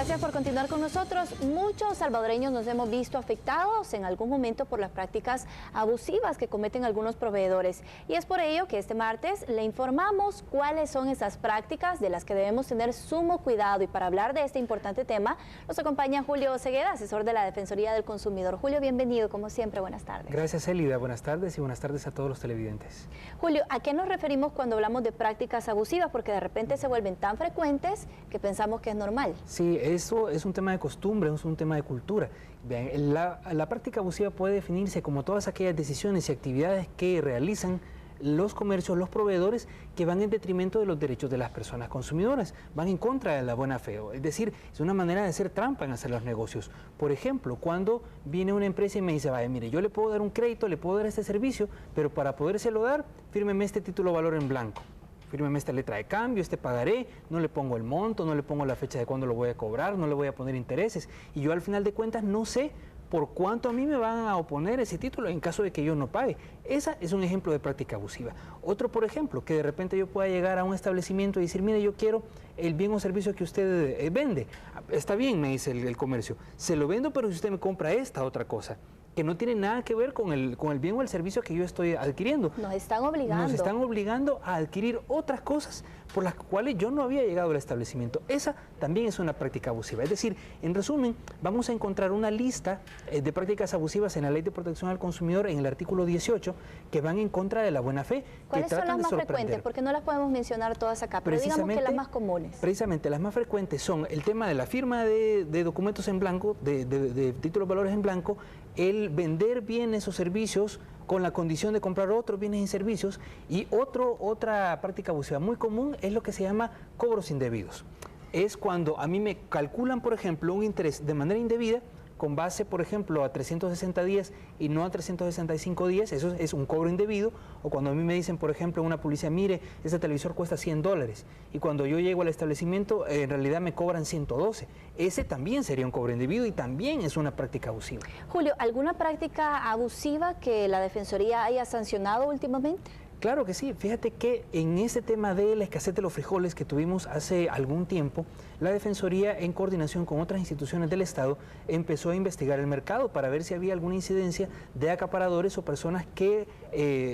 Gracias por continuar con nosotros. Muchos salvadoreños nos hemos visto afectados en algún momento por las prácticas abusivas que cometen algunos proveedores. Y es por ello que este martes le informamos cuáles son esas prácticas de las que debemos tener sumo cuidado. Y para hablar de este importante tema, nos acompaña Julio Cegueda, asesor de la Defensoría del Consumidor. Julio, bienvenido, como siempre, buenas tardes. Gracias, Elida. Buenas tardes y buenas tardes a todos los televidentes. Julio, ¿a qué nos referimos cuando hablamos de prácticas abusivas? Porque de repente se vuelven tan frecuentes que pensamos que es normal. Sí, eso es un tema de costumbre, es un tema de cultura. Bien, la práctica abusiva puede definirse como todas aquellas decisiones y actividades que realizan los comercios, los proveedores, que van en detrimento de los derechos de las personas consumidoras, van en contra de la buena fe, es decir, es una manera de hacer trampa en hacer los negocios. Por ejemplo, cuando viene una empresa y me dice, vaya, mire, yo le puedo dar un crédito, le puedo dar este servicio, pero para podérselo dar, fírmeme este título de valor en blanco. Fírmeme esta letra de cambio, este pagaré, no le pongo el monto, no le pongo la fecha de cuándo lo voy a cobrar, no le voy a poner intereses. Y yo al final de cuentas no sé por cuánto a mí me van a oponer ese título en caso de que yo no pague. Esa es un ejemplo de práctica abusiva. Otro, por ejemplo, que de repente yo pueda llegar a un establecimiento y decir, mire, yo quiero el bien o servicio que usted vende. Está bien, me dice el comercio, se lo vendo, pero si usted me compra esta otra cosa, que no tiene nada que ver con el bien o el servicio que yo estoy adquiriendo. Nos están obligando. Nos están obligando a adquirir otras cosas por las cuales yo no había llegado al establecimiento. Esa también es una práctica abusiva. Es decir, en resumen, vamos a encontrar una lista de prácticas abusivas en la Ley de Protección al Consumidor, en el artículo 18, que van en contra de la buena fe. ¿Cuáles son las más frecuentes? Porque no las podemos mencionar todas acá, pero digamos que las más comunes. Precisamente, las más frecuentes son el tema de la firma de documentos en blanco, de títulos de valores en blanco, el vender bienes o servicios con la condición de comprar otros bienes y servicios, y otra práctica abusiva muy común es lo que se llama cobros indebidos. Es cuando a mí me calculan, por ejemplo, un interés de manera indebida, con base, por ejemplo, a 360 días y no a 365 días, eso es un cobro indebido. O cuando a mí me dicen, por ejemplo, en una publicidad, mire, este televisor cuesta $100, y cuando yo llego al establecimiento, en realidad me cobran 112. Ese también sería un cobro indebido y también es una práctica abusiva. Julio, ¿alguna práctica abusiva que la Defensoría haya sancionado últimamente? Claro que sí, fíjate que en ese tema de la escasez de los frijoles que tuvimos hace algún tiempo, la Defensoría, en coordinación con otras instituciones del Estado, empezó a investigar el mercado para ver si había alguna incidencia de acaparadores o personas que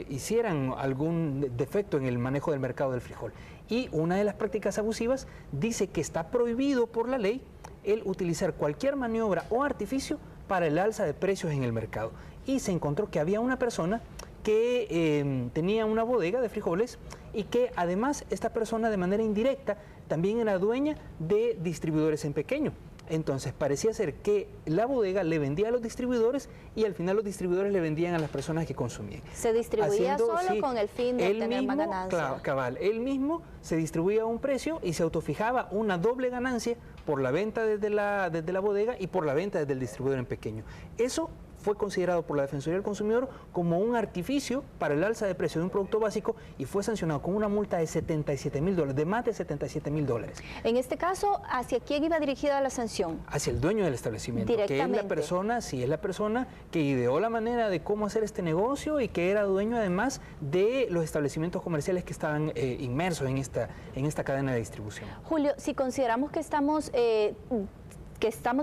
hicieran algún defecto en el manejo del mercado del frijol. Y una de las prácticas abusivas dice que está prohibido por la ley el utilizar cualquier maniobra o artificio para el alza de precios en el mercado. Y se encontró que había una persona que tenía una bodega de frijoles y que además esta persona de manera indirecta también era dueña de distribuidores en pequeño. Entonces parecía ser que la bodega le vendía a los distribuidores y al final los distribuidores le vendían a las personas que consumían. Se distribuía solo con el fin de obtener más ganancia. Claro, cabal, él mismo se distribuía a un precio y se autofijaba una doble ganancia por la venta desde la bodega y por la venta desde el distribuidor en pequeño. Eso fue considerado por la Defensoría del Consumidor como un artificio para el alza de precio de un producto básico y fue sancionado con una multa de $77,000, de más de $77,000. En este caso, ¿hacia quién iba dirigida la sanción? Hacia el dueño del establecimiento, que es la persona, sí, es la persona que ideó la manera de cómo hacer este negocio y que era dueño además de los establecimientos comerciales que estaban inmersos en esta cadena de distribución. Julio, si consideramos que estamos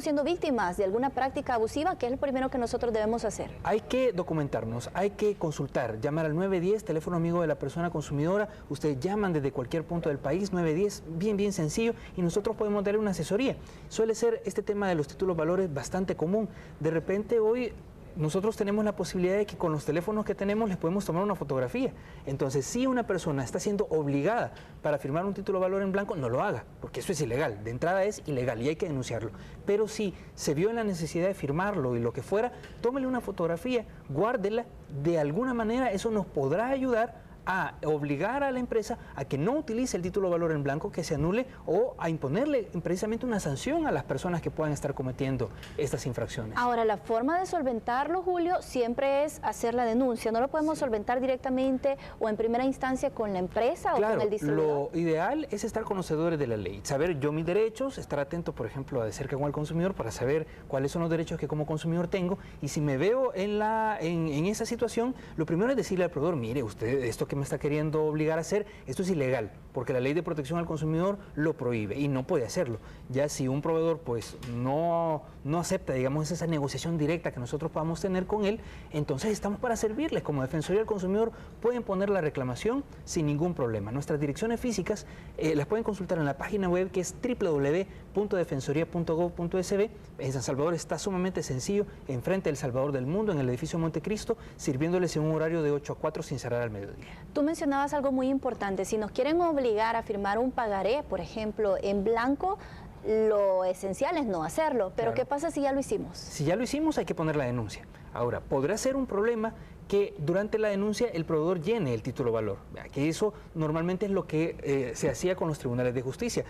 siendo víctimas de alguna práctica abusiva, ¿qué es lo primero que nosotros debemos hacer? Hay que documentarnos, hay que consultar, llamar al 910, teléfono amigo de la persona consumidora. Ustedes llaman desde cualquier punto del país, 910, bien sencillo, y nosotros podemos darle una asesoría. Suele ser este tema de los títulos valores bastante común. De repente hoy nosotros tenemos la posibilidad de que con los teléfonos que tenemos les podemos tomar una fotografía. Entonces, si una persona está siendo obligada para firmar un título de valor en blanco, no lo haga, porque eso es ilegal. De entrada es ilegal y hay que denunciarlo. Pero si se vio en la necesidad de firmarlo y lo que fuera, tómele una fotografía, guárdela. De alguna manera eso nos podrá ayudar a obligar a la empresa a que no utilice el título de valor en blanco, que se anule, o a imponerle precisamente una sanción a las personas que puedan estar cometiendo estas infracciones. Ahora, la forma de solventarlo, Julio, siempre es hacer la denuncia. ¿No lo podemos solventar directamente o en primera instancia con la empresa o con el distribuidor? Lo ideal es estar conocedores de la ley, saber yo mis derechos, estar atento, por ejemplo, de cerca con el consumidor para saber cuáles son los derechos que como consumidor tengo, y si me veo en esa situación, lo primero es decirle al proveedor, mire, usted, esto que me está queriendo obligar a hacer, esto es ilegal, porque la Ley de Protección al Consumidor lo prohíbe y no puede hacerlo. Ya si un proveedor pues no acepta, digamos, esa negociación directa que nosotros podamos tener con él, entonces estamos para servirles. Como Defensoría del Consumidor pueden poner la reclamación sin ningún problema. Nuestras direcciones físicas las pueden consultar en la página web, que es www.defensoría.gov.sb. En San Salvador está sumamente sencillo, enfrente del Salvador del Mundo, en el edificio Montecristo, sirviéndoles en un horario de 8 a 4 sin cerrar al mediodía. Tú mencionabas algo muy importante. Si nos quieren obligar a firmar un pagaré, por ejemplo, en blanco, lo esencial es no hacerlo. Pero claro, ¿qué pasa si ya lo hicimos? Si ya lo hicimos, hay que poner la denuncia. Ahora, podrá ser un problema que durante la denuncia el proveedor llene el título valor, que eso normalmente es lo que se hacía con los tribunales de justicia.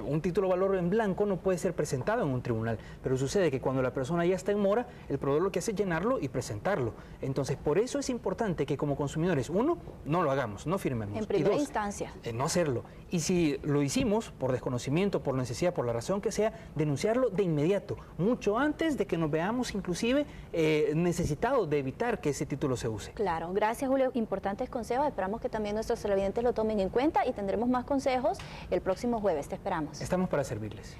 Un título valor en blanco no puede ser presentado en un tribunal, pero sucede que cuando la persona ya está en mora, el proveedor lo que hace es llenarlo y presentarlo. Entonces, por eso es importante que como consumidores, uno, no lo hagamos, no firmemos. En primera y dos, instancia. No hacerlo. Y si lo hicimos por desconocimiento, por necesidad, por la razón que sea, denunciarlo de inmediato, mucho antes de que nos veamos inclusive necesitados de evitar que ese título se use. Claro, gracias Julio, importantes consejos, esperamos que también nuestros televidentes lo tomen en cuenta y tendremos más consejos el próximo jueves, te esperamos. Estamos para servirles.